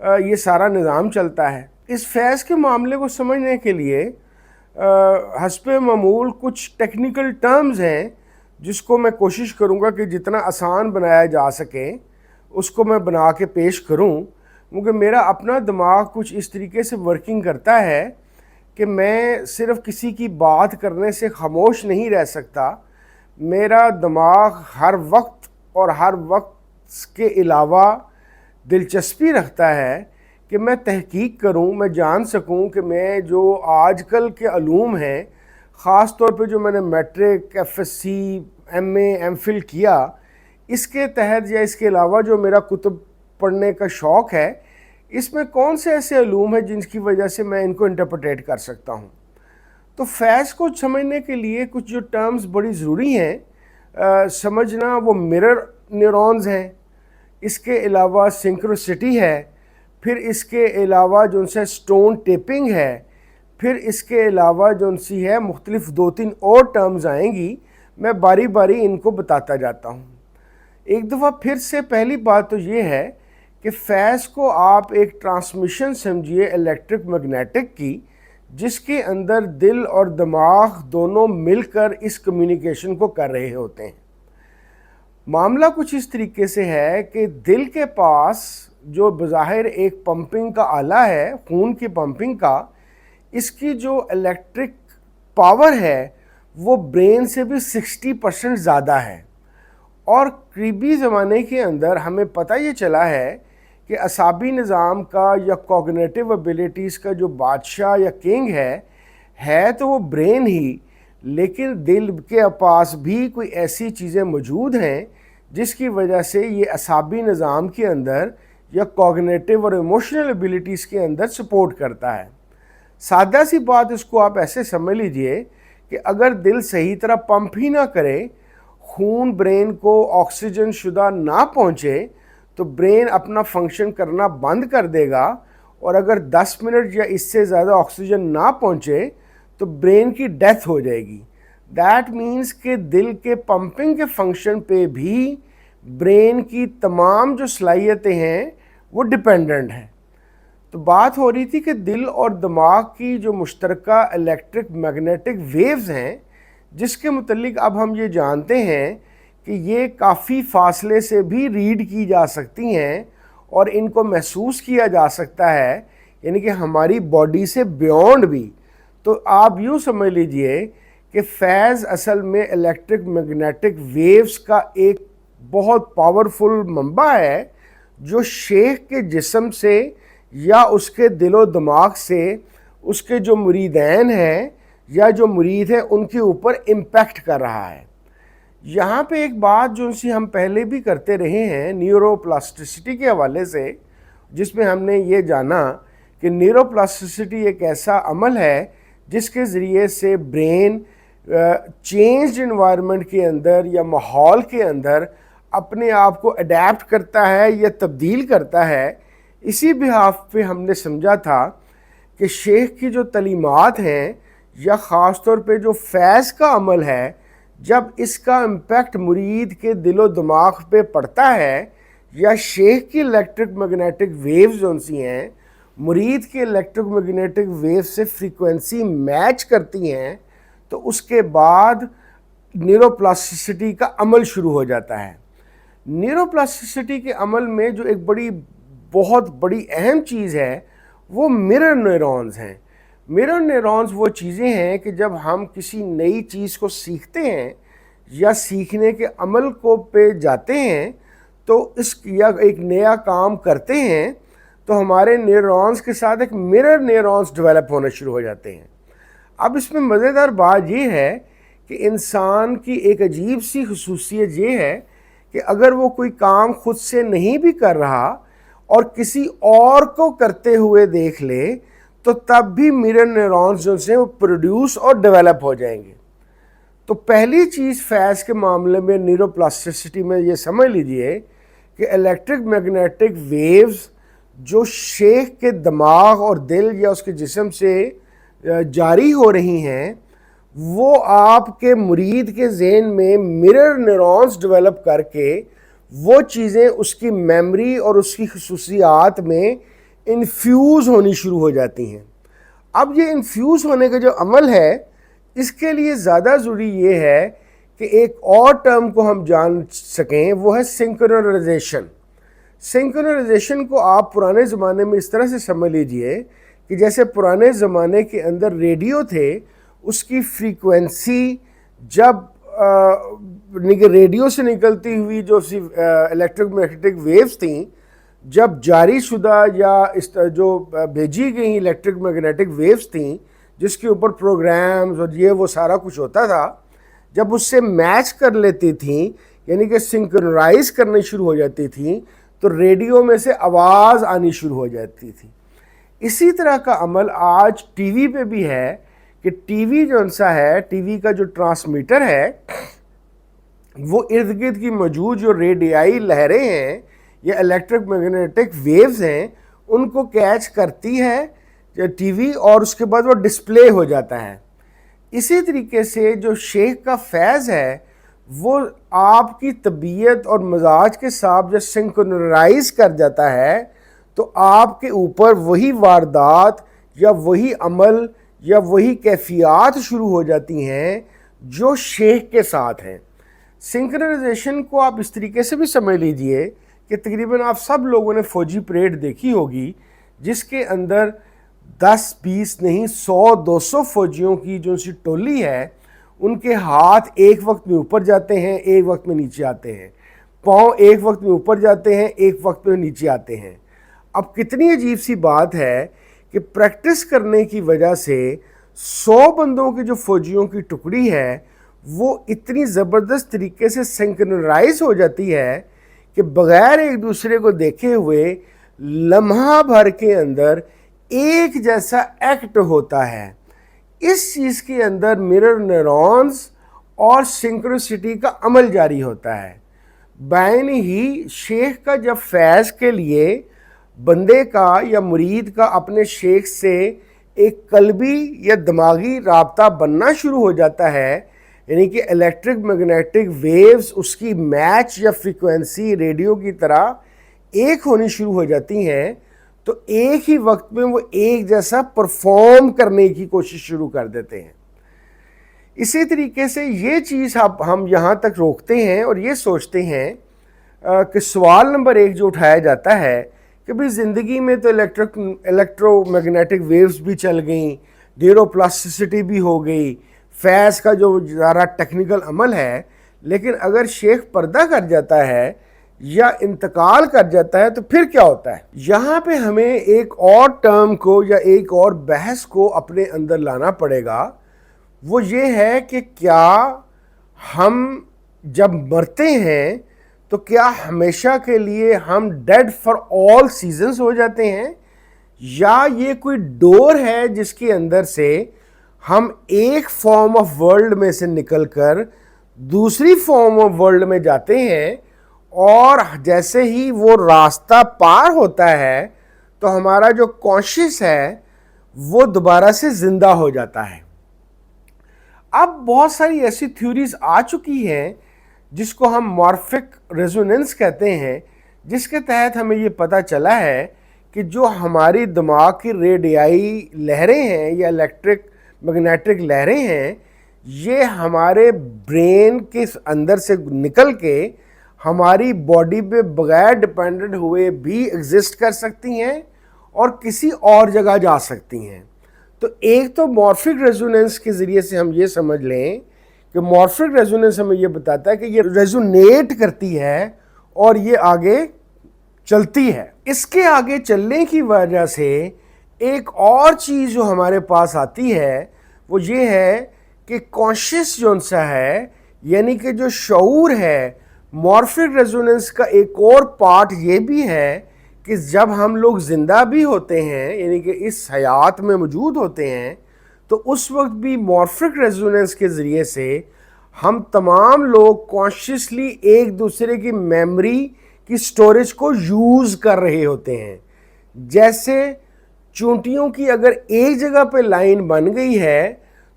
یہ سارا نظام چلتا ہے۔ اس فیض کے معاملے کو سمجھنے کے لیے حسب معمول کچھ ٹیکنیکل ٹرمز ہیں جس کو میں کوشش کروں گا کہ جتنا آسان بنایا جا سکے اس کو میں بنا کے پیش کروں، کیونکہ میرا اپنا دماغ کچھ اس طریقے سے ورکنگ کرتا ہے کہ میں صرف کسی کی بات کرنے سے خاموش نہیں رہ سکتا۔ میرا دماغ ہر وقت اور ہر وقت کے علاوہ دلچسپی رکھتا ہے کہ میں تحقیق کروں، میں جان سکوں کہ میں جو آج کل کے علوم ہیں، خاص طور پہ جو میں نے matric, F S C, M A, M Phil کیا، اس کے تحت یا اس کے علاوہ جو میرا کتب پڑھنے کا شوق ہے، اس میں کون سے ایسے علوم ہیں جن کی وجہ سے میں ان کو انٹرپریٹ کر سکتا ہوں۔ تو فیض کو سمجھنے کے لیے کچھ جو ٹرمز بڑی ضروری ہیں سمجھنا، وہ مرر نیورونز ہیں، اس کے علاوہ سنکروسٹی ہے، پھر اس کے علاوہ جو ان سے سٹون ٹیپنگ ہے، پھر اس کے علاوہ جو ان سی ہے مختلف 2-3 اور ٹرمز آئیں گی، میں باری باری ان کو بتاتا جاتا ہوں۔ ایک دفعہ پھر سے پہلی بات تو یہ ہے کہ فیض کو آپ ایک ٹرانسمیشن سمجھیے الیکٹرک میگنیٹک کی، جس کے اندر دل اور دماغ دونوں مل کر اس کمیونیکیشن کو کر رہے ہوتے ہیں۔ معاملہ کچھ اس طریقے سے ہے کہ دل کے پاس جو بظاہر ایک پمپنگ کا آلہ ہے، خون کی پمپنگ کا، اس کی جو الیکٹرک پاور ہے وہ برین سے بھی 60% زیادہ ہے۔ اور قریبی زمانے کے اندر ہمیں پتہ یہ چلا ہے کہ اعصابی نظام کا یا کوگنیٹو ابیلیٹیز کا جو بادشاہ یا کنگ ہے تو وہ برین ہی، لیکن دل کے پاس بھی کوئی ایسی چیزیں موجود ہیں جس کی وجہ سے یہ اعصابی نظام کے اندر یا کوگنیٹو اور ایموشنل ابیلیٹیز کے اندر سپورٹ کرتا ہے۔ سادہ سی بات اس کو آپ ایسے سمجھ لیجئے کہ اگر دل صحیح طرح پمپ ہی نہ کرے، خون برین کو آکسیجن شدہ نہ پہنچے، تو برین اپنا فنکشن کرنا بند کر دے گا، اور اگر 10 منٹ یا اس سے زیادہ آکسیجن نہ پہنچے تو برین کی ڈیتھ ہو جائے گی۔ دیٹ مینس کہ دل کے پمپنگ کے فنکشن پہ بھی برین کی تمام جو صلاحیتیں ہیں وہ ڈیپینڈنٹ ہیں۔ تو بات ہو رہی تھی کہ دل اور دماغ کی جو مشترکہ الیکٹرک میگنیٹک ویوز ہیں، جس کے متعلق اب ہم یہ جانتے ہیں کہ یہ کافی فاصلے سے بھی ریڈ کی جا سکتی ہیں اور ان کو محسوس کیا جا سکتا ہے، یعنی کہ ہماری باڈی سے بیونڈ بھی۔ تو آپ یوں سمجھ لیجئے کہ فیض اصل میں الیکٹرک میگنیٹک ویوز کا ایک بہت پاورفل منبع ہے، جو شیخ کے جسم سے یا اس کے دل و دماغ سے اس کے جو مریدین ہیں یا جو مرید ہیں ان کے اوپر امپیکٹ کر رہا ہے۔ یہاں پہ ایک بات جو سی ہم پہلے بھی کرتے رہے ہیں نیورو پلاسٹسٹی کے حوالے سے، جس میں ہم نے یہ جانا کہ نیورو پلاسٹسٹی ایک ایسا عمل ہے جس کے ذریعے سے برین چینجڈ انوائرمنٹ کے اندر یا ماحول کے اندر اپنے آپ کو اڈیپٹ کرتا ہے یا تبدیل کرتا ہے۔ اسی بحاف پہ ہم نے سمجھا تھا کہ شیخ کی جو تعلیمات ہیں یا خاص طور پہ جو فیض کا عمل ہے، جب اس کا امپیکٹ مرید کے دل و دماغ پہ پڑتا ہے یا شیخ کی الیکٹرک میگنیٹک ویوز جو سی ہیں مرید کے الیکٹرک میگنیٹک ویو سے فریکوینسی میچ کرتی ہیں، تو اس کے بعد نیورو پلاسٹسٹی کا عمل شروع ہو جاتا ہے۔ نیورو پلاسٹسٹی کے عمل میں جو ایک بہت بڑی اہم چیز ہے وہ مرر نیورونز ہیں۔ مرر نیورونز وہ چیزیں ہیں کہ جب ہم کسی نئی چیز کو سیکھتے ہیں یا سیکھنے کے عمل کو پہ جاتے ہیں تو یا ایک نیا کام کرتے ہیں تو ہمارے نیورونز کے ساتھ ایک مرر نیورونز ڈیولپ ہونا شروع ہو جاتے ہیں۔ اب اس میں مزیدار بات یہ ہے کہ انسان کی ایک عجیب سی خصوصیت یہ ہے کہ اگر وہ کوئی کام خود سے نہیں بھی کر رہا اور کسی اور کو کرتے ہوئے دیکھ لے تو تب بھی مرر نیورونز جو سے وہ پروڈیوس اور ڈیولپ ہو جائیں گے۔ تو پہلی چیز فیض کے معاملے میں نیورو پلاسٹسٹی میں یہ سمجھ لیجئے کہ الیکٹرک میگنیٹک ویوز جو شیخ کے دماغ اور دل یا اس کے جسم سے جاری ہو رہی ہیں، وہ آپ کے مرید کے ذہن میں مرر نیورونز ڈیولپ کر کے وہ چیزیں اس کی میموری اور اس کی خصوصیات میں انفیوز ہونی شروع ہو جاتی ہیں۔ اب یہ انفیوز ہونے کا جو عمل ہے اس کے لیے زیادہ ضروری یہ ہے کہ ایک اور ٹرم کو ہم جان سکیں، وہ ہے سنکرونائزیشن۔ سنکرونائزیشن کو آپ پرانے زمانے میں اس طرح سے سمجھ لیجئے کہ جیسے پرانے زمانے کے اندر ریڈیو تھے، اس کی فریکوینسی جب ریڈیو سے نکلتی ہوئی جو الیکٹرک میگنیٹک ویوز تھیں، جب جاری شدہ یا جو بھیجی گئی الیکٹرک میگنیٹک ویوز تھیں جس کے اوپر پروگرامز اور یہ وہ سارا کچھ ہوتا تھا، جب اس سے میچ کر لیتی تھیں، یعنی کہ سنکرونائز کرنی شروع ہو جاتی تھیں، تو ریڈیو میں سے آواز آنی شروع ہو جاتی تھی۔ اسی طرح کا عمل آج ٹی وی پہ بھی ہے کہ ٹی وی جو سا ہے، ٹی وی کا جو ٹرانسمیٹر ہے، وہ ارد گرد کی موجود جو ریڈیائی لہریں ہیں یا الیکٹرک میگنیٹک ویوز ہیں ان کو کیچ کرتی ہے ٹی وی، اور اس کے بعد وہ ڈسپلے ہو جاتا ہے۔ اسی طریقے سے جو شیخ کا فیض ہے وہ آپ کی طبیعت اور مزاج کے ساتھ جب سنکرونائز کر جاتا ہے تو آپ کے اوپر وہی واردات یا وہی عمل یا وہی کیفیات شروع ہو جاتی ہیں جو شیخ کے ساتھ ہیں۔ سنکرونائزیشن کو آپ اس طریقے سے بھی سمجھ لیجئے کہ تقریباً آپ سب لوگوں نے فوجی پریڈ دیکھی ہوگی جس کے اندر 10 20 نہیں 100 200 فوجیوں کی جو سی ٹولی ہے، ان کے ہاتھ ایک وقت میں اوپر جاتے ہیں، ایک وقت میں نیچے آتے ہیں، پاؤں ایک وقت میں اوپر جاتے ہیں، ایک وقت میں نیچے آتے ہیں۔ اب کتنی عجیب سی بات ہے کہ پریکٹس کرنے کی وجہ سے 100 بندوں کی جو فوجیوں کی ٹکڑی ہے وہ اتنی زبردست طریقے سے سنکرونائز ہو جاتی ہے کہ بغیر ایک دوسرے کو دیکھے ہوئے لمحہ بھر کے اندر ایک جیسا ایکٹ ہوتا ہے۔ اس چیز کے اندر مرر نیورونز اور سنکرونسٹی کا عمل جاری ہوتا ہے۔ بین ہی شیخ کا جب فیض کے لیے بندے کا یا مرید کا اپنے شیخ سے ایک قلبی یا دماغی رابطہ بننا شروع ہو جاتا ہے، یعنی کہ الیکٹرک میگنیٹک ویوز اس کی میچ یا فریکوینسی ریڈیو کی طرح ایک ہونی شروع ہو جاتی ہیں، تو ایک ہی وقت میں وہ ایک جیسا پرفارم کرنے کی کوشش شروع کر دیتے ہیں۔ اسی طریقے سے یہ چیز ہم یہاں تک روکتے ہیں اور یہ سوچتے ہیں کہ سوال نمبر 1 جو اٹھایا جاتا ہے کہ بھئی زندگی میں تو الیکٹرو میگنیٹک ویوز بھی چل گئیں، نیوروپلاسٹسٹی بھی ہو گئی، فیض کا جو ذرا ٹیکنیکل عمل ہے، لیکن اگر شیخ پردہ کر جاتا ہے یا انتقال کر جاتا ہے تو پھر کیا ہوتا ہے؟ یہاں پہ ہمیں ایک اور ٹرم کو یا ایک اور بحث کو اپنے اندر لانا پڑے گا، وہ یہ ہے کہ کیا ہم جب مرتے ہیں تو کیا ہمیشہ کے لیے ہم ڈیڈ فار آل سیزنز ہو جاتے ہیں، یا یہ کوئی ڈور ہے جس کے اندر سے ہم ایک فارم آف ورلڈ میں سے نکل کر دوسری فارم آف ورلڈ میں جاتے ہیں، اور جیسے ہی وہ راستہ پار ہوتا ہے تو ہمارا جو کانشیس ہے وہ دوبارہ سے زندہ ہو جاتا ہے۔ اب بہت ساری ایسی تھیوریز آ چکی ہیں جس کو ہم مارفک ریزوننس کہتے ہیں، جس کے تحت ہمیں یہ پتہ چلا ہے کہ جو ہماری دماغ کی ریڈیائی لہریں ہیں یا الیکٹرک میگنیٹک لہریں ہیں، یہ ہمارے برین کے اندر سے نکل کے ہماری باڈی پہ بغیر ڈپینڈنٹ ہوئے بھی ایگزسٹ کر سکتی ہیں اور کسی اور جگہ جا سکتی ہیں۔ تو ایک تو مارفک ریزوننس کے ذریعے سے ہم یہ سمجھ لیں کہ مارفک ریزوننس ہمیں یہ بتاتا ہے کہ یہ ریزونیٹ کرتی ہے اور یہ آگے چلتی ہے۔ اس کے آگے چلنے کی وجہ سے ایک اور چیز جو ہمارے پاس آتی ہے وہ یہ ہے کہ کانشیس جو سا ہے، یعنی کہ جو شعور ہے، مارفک ریزوننس کا ایک اور پارٹ یہ بھی ہے کہ جب ہم لوگ زندہ بھی ہوتے ہیں، یعنی کہ اس حیات میں موجود ہوتے ہیں، تو اس وقت بھی مارفک ریزوننس کے ذریعے سے ہم تمام لوگ کانشیسلی ایک دوسرے کی میموری کی سٹوریج کو یوز کر رہے ہوتے ہیں۔ جیسے چونٹیوں کی اگر ایک جگہ پہ لائن بن گئی ہے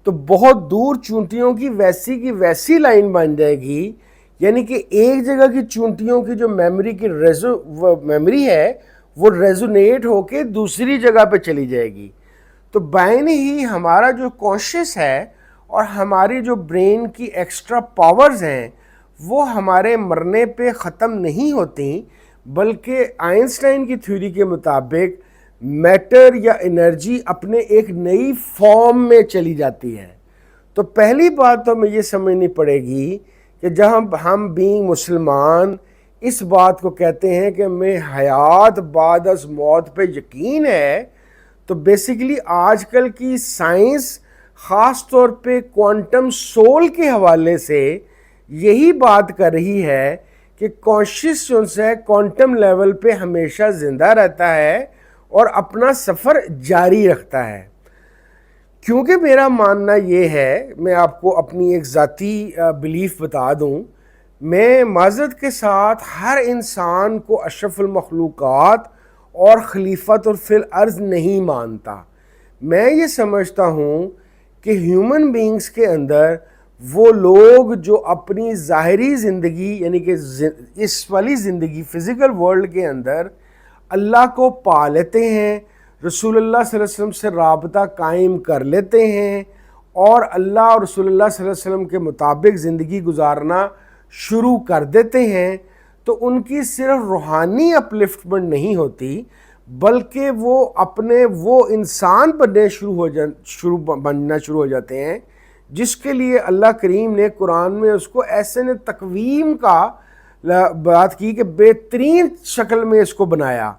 تو بہت دور چونٹیوں کی ویسی لائن بن جائے گی، یعنی کہ ایک جگہ کی چونٹیوں کی جو میموری ہے وہ ریزونیٹ ہو کے دوسری جگہ پہ چلی جائے گی. تو بین ہی ہمارا جو کانشیس ہے اور ہماری جو برین کی ایکسٹرا پاورز ہیں وہ ہمارے مرنے پہ ختم نہیں ہوتی، بلکہ آئنسٹائن کی تھیوری کے مطابق میٹر یا انرجی اپنے ایک نئی فارم میں چلی جاتی ہے. تو پہلی بات تو ہمیں یہ سمجھنی پڑے گی کہ جب ہم بینگ مسلمان اس بات کو کہتے ہیں کہ ہمیں حیات بعد از موت پہ یقین ہے، تو بیسیکلی آج کل کی سائنس خاص طور پہ کوانٹم سول کے حوالے سے یہی بات کر رہی ہے کہ کانشیس جو ہے کوانٹم لیول پہ ہمیشہ زندہ رہتا ہے اور اپنا سفر جاری رکھتا ہے. کیونکہ میرا ماننا یہ ہے، میں آپ کو اپنی ایک ذاتی بلیف بتا دوں، میں معذرت کے ساتھ ہر انسان کو اشرف المخلوقات اور خلیفۃ فی الارض نہیں مانتا. میں یہ سمجھتا ہوں کہ ہیومن بینگز کے اندر وہ لوگ جو اپنی ظاہری زندگی یعنی کہ اس والی زندگی فزیکل ورلڈ کے اندر اللہ کو پا لیتے ہیں، رسول اللہ صلی اللہ علیہ وسلم سے رابطہ قائم کر لیتے ہیں اور اللہ اور رسول اللہ صلی اللہ علیہ وسلم کے مطابق زندگی گزارنا شروع کر دیتے ہیں، تو ان کی صرف روحانی اپلفٹمنٹ نہیں ہوتی، بلکہ وہ اپنے وہ انسان بننا شروع ہو جاتے ہیں جس کے لیے اللہ کریم نے قرآن میں اس کو ایسے نے تقویم کا بات کی کہ بہترین شکل میں اس کو بنایا.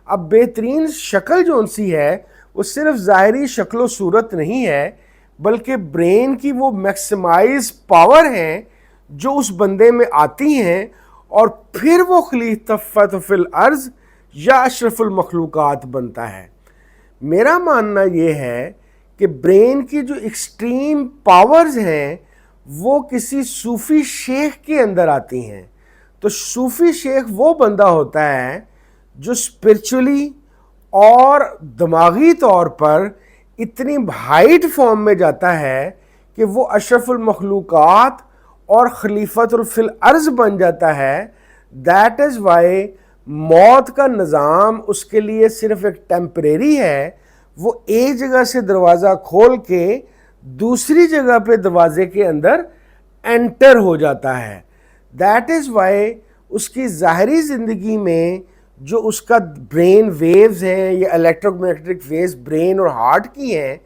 اب بہترین شکل جو ان سی ہے وہ صرف ظاہری شکل و صورت نہیں ہے، بلکہ برین کی وہ میکسیمائز پاور ہیں جو اس بندے میں آتی ہیں اور پھر وہ خلیفۃ فی الارض یا اشرف المخلوقات بنتا ہے. میرا ماننا یہ ہے کہ برین کی جو ایکسٹریم پاورز ہیں وہ کسی صوفی شیخ کے اندر آتی ہیں. تو صوفی شیخ وہ بندہ ہوتا ہے جو اسپرچولی اور دماغی طور پر اتنی ہائٹ فارم میں جاتا ہے کہ وہ اشرف المخلوقات اور خلیفۃ فی الارض بن جاتا ہے. دیٹ از وائی موت کا نظام اس کے لیے صرف ایک ٹیمپریری ہے. وہ ایک جگہ سے دروازہ کھول کے دوسری جگہ پہ دروازے کے اندر انٹر ہو جاتا ہے. دیٹ از وائی اس کی ظاہری زندگی میں جو اس کا برین ویوز ہیں یا الیکٹرو میگنیٹک ویوز برین اور ہارٹ کی ہیں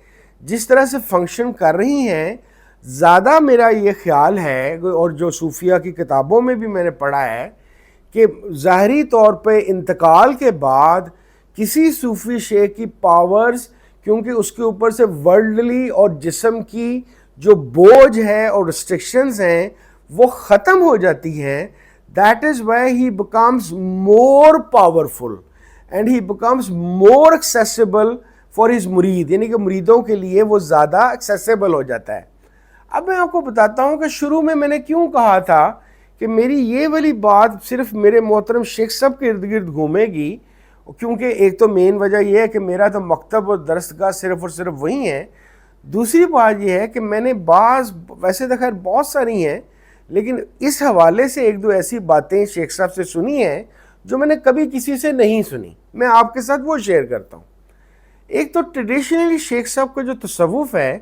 جس طرح سے فنکشن کر رہی ہیں، زیادہ میرا یہ خیال ہے اور جو صوفیہ کی کتابوں میں بھی میں نے پڑھا ہے کہ ظاہری طور پہ انتقال کے بعد کسی صوفی شیخ کی پاورز، کیونکہ اس کے اوپر سے ورلڈلی اور جسم کی جو بوجھ ہے اور ریسٹرکشنز ہیں وہ ختم ہو جاتی ہیں. That is why he becomes more powerful and he becomes more accessible for his مرید، یعنی کہ مریدوں کے لیے وہ زیادہ accessible ہو جاتا ہے. اب میں آپ کو بتاتا ہوں کہ شروع میں نے کیوں کہا تھا کہ میری یہ والی بات صرف میرے محترم شیخ صاحب کے ارد گرد گھومے گی، کیونکہ ایک تو مین وجہ یہ ہے کہ میرا تو مکتب اور درسگاہ صرف اور صرف وہی ہیں. دوسری بات یہ ہے کہ میں نے ویسے تو خیر بہت ساری ہیں، لیکن اس حوالے سے ایک دو ایسی باتیں شیخ صاحب سے سنی ہیں جو میں نے کبھی کسی سے نہیں سنی، میں آپ کے ساتھ وہ شیئر کرتا ہوں. ایک تو ٹریڈیشنلی شیخ صاحب کا جو تصوف ہے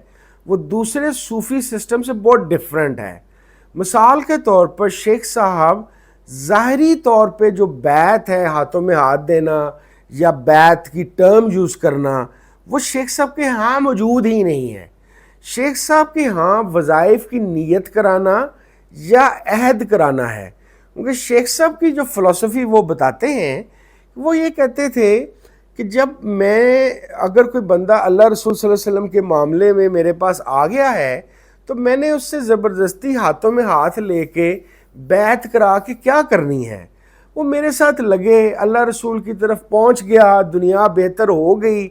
وہ دوسرے صوفی سسٹم سے بہت ڈیفرنٹ ہے. مثال کے طور پر شیخ صاحب ظاہری طور پہ جو بیعت ہے، ہاتھوں میں ہاتھ دینا یا بیعت کی ٹرم یوز کرنا، وہ شیخ صاحب کے ہاں موجود ہی نہیں ہے. شیخ صاحب کے ہاں وظائف کی نیت کرانا یا عہد کرانا ہے. کیونکہ شیخ صاحب کی جو فلسفی وہ بتاتے ہیں، وہ یہ کہتے تھے کہ جب اگر کوئی بندہ اللہ رسول صلی اللہ علیہ وسلم کے معاملے میں میرے پاس آ گیا ہے تو میں نے اس سے زبردستی ہاتھوں میں ہاتھ لے کے بیعت کرا کے کیا کرنی ہے. وہ میرے ساتھ لگے، اللہ رسول کی طرف پہنچ گیا، دنیا بہتر ہو گئی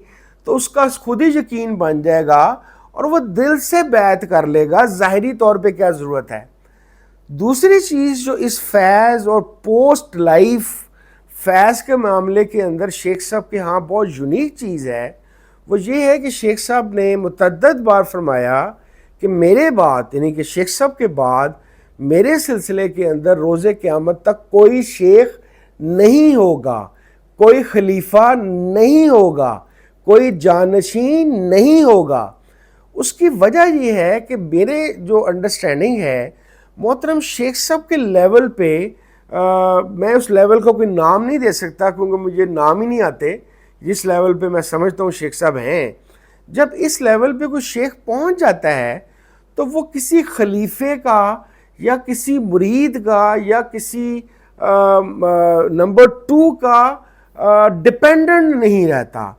تو اس کا خود ہی یقین بن جائے گا اور وہ دل سے بیعت کر لے گا. ظاہری طور پہ کیا ضرورت ہے. دوسری چیز جو اس فیض اور پوسٹ لائف فیض کے معاملے کے اندر شیخ صاحب کے ہاں بہت یونیک چیز ہے، وہ یہ ہے کہ شیخ صاحب نے متعدد بار فرمایا کہ میرے بعد، یعنی کہ شیخ صاحب کے بعد میرے سلسلے کے اندر روز قیامت تک کوئی شیخ نہیں ہوگا، کوئی خلیفہ نہیں ہوگا، کوئی جانشین نہیں ہوگا۔ اس کی وجہ یہ ہے کہ میرے جو انڈرسٹینڈنگ ہے محترم شیخ صاحب کے لیول پہ، میں اس لیول کو کوئی نام نہیں دے سکتا کیونکہ مجھے نام ہی نہیں آتے جس لیول پہ میں سمجھتا ہوں شیخ صاحب ہیں۔ جب اس لیول پہ کوئی شیخ پہنچ جاتا ہے تو وہ کسی خلیفے کا یا کسی مرید کا یا کسی نمبر 2 کا ڈپینڈنٹ نہیں رہتا،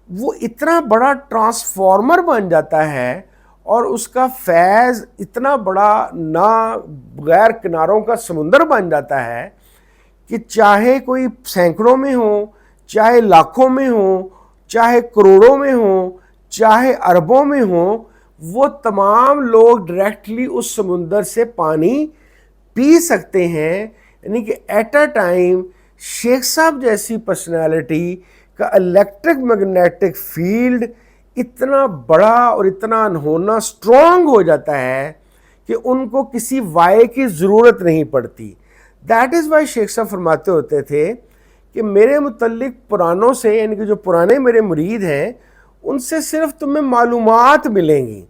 وہ اتنا بڑا ٹرانسفارمر بن جاتا ہے اور اس کا فیض اتنا بڑا غیر کناروں کا سمندر بن جاتا ہے کہ چاہے کوئی سینکڑوں میں ہو، چاہے لاکھوں میں ہو، چاہے کروڑوں میں ہو، چاہے اربوں میں ہو، وہ تمام لوگ ڈائریکٹلی اس سمندر سے پانی پی سکتے ہیں۔ یعنی کہ ایٹ اے ٹائم شیخ صاحب جیسی پرسنالٹی کا الیکٹرک میگنیٹک فیلڈ اتنا بڑا اور اتنا ہونا اسٹرانگ ہو جاتا ہے کہ ان کو کسی وائے کی ضرورت نہیں پڑتی۔ دیٹ از وائی شیخ صاحب فرماتے ہوتے تھے کہ میرے متعلق پرانوں سے، یعنی کہ جو پرانے میرے مرید ہیں، ان سے صرف تمہیں معلومات ملیں گی،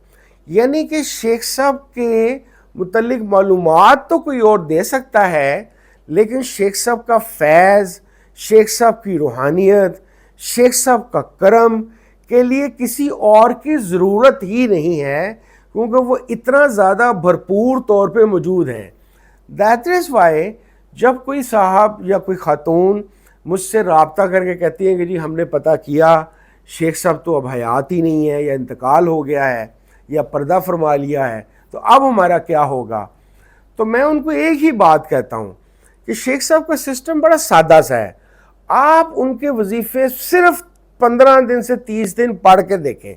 یعنی کہ شیخ صاحب کے متعلق معلومات تو کوئی اور دے سکتا ہے، لیکن شیخ صاحب کا فیض، شیخ صاحب کی روحانیت، شیخ صاحب کا کرم کے لیے کسی اور کی ضرورت ہی نہیں ہے، کیونکہ وہ اتنا زیادہ بھرپور طور پہ موجود ہیں۔ دیٹ از وائی جب کوئی صاحب یا کوئی خاتون مجھ سے رابطہ کر کے کہتی ہیں کہ جی ہم نے پتہ کیا شیخ صاحب تو اب حیات ہی نہیں ہے، یا انتقال ہو گیا ہے، یا پردہ فرما لیا ہے، تو اب ہمارا کیا ہوگا، تو میں ان کو ایک ہی بات کہتا ہوں کہ شیخ صاحب کا سسٹم بڑا سادہ سا ہے۔ آپ ان کے وظیفے صرف 15 دن سے 30 دن پڑھ کے دیکھیں۔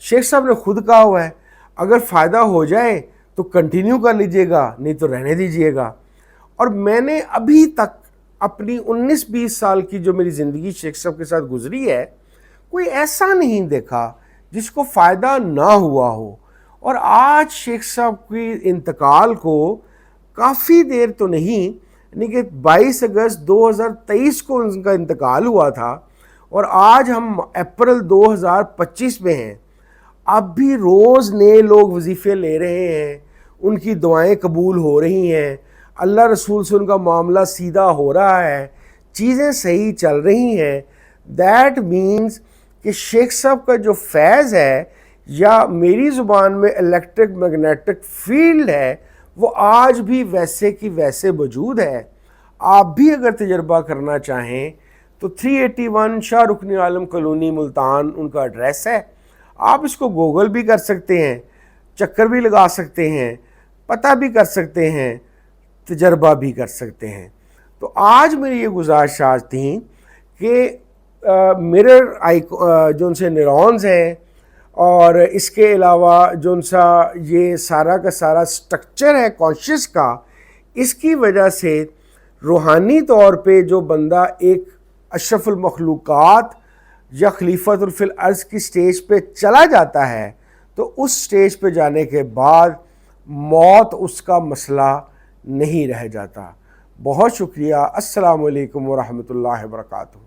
شیخ صاحب نے خود کہا ہوا ہے اگر فائدہ ہو جائے تو کنٹینیو کر لیجئے گا، نہیں تو رہنے دیجئے گا۔ اور میں نے ابھی تک اپنی 19-20 سال کی جو میری زندگی شیخ صاحب کے ساتھ گزری ہے، کوئی ایسا نہیں دیکھا جس کو فائدہ نہ ہوا ہو۔ اور آج شیخ صاحب کی انتقال کو کافی دیر تو نہیں، یعنی کہ 22 اگست 2023 کو ان کا انتقال ہوا تھا، اور آج ہم اپریل 2025 میں ہیں، اب بھی روز نئے لوگ وظیفے لے رہے ہیں، ان کی دعائیں قبول ہو رہی ہیں، اللہ رسول سے ان کا معاملہ سیدھا ہو رہا ہے، چیزیں صحیح چل رہی ہیں۔ دیٹ مینز کہ شیخ صاحب کا جو فیض ہے یا میری زبان میں الیکٹرک میگنیٹک فیلڈ ہے، وہ آج بھی ویسے کی ویسے موجود ہے۔ آپ بھی اگر تجربہ کرنا چاہیں تو 381 شاہ رکن عالم کالونی ملتان ان کا ایڈریس ہے۔ آپ اس کو گوگل بھی کر سکتے ہیں، چکر بھی لگا سکتے ہیں، پتہ بھی کر سکتے ہیں، تجربہ بھی کر سکتے ہیں۔ تو آج میری یہ گزارشات تھیں کہ مرر جو ان سے نیورونز ہیں، اور اس کے علاوہ جو ان سا یہ سارا کا سارا سٹرکچر ہے کانشیس کا، اس کی وجہ سے روحانی طور پہ جو بندہ ایک اشرف المخلوقات یا خلیفۃ فی الارض کی سٹیج پہ چلا جاتا ہے، تو اس سٹیج پہ جانے کے بعد موت اس کا مسئلہ نہیں رہ جاتا۔ بہت شکریہ۔ السلام علیکم ورحمۃ اللہ وبرکاتہ۔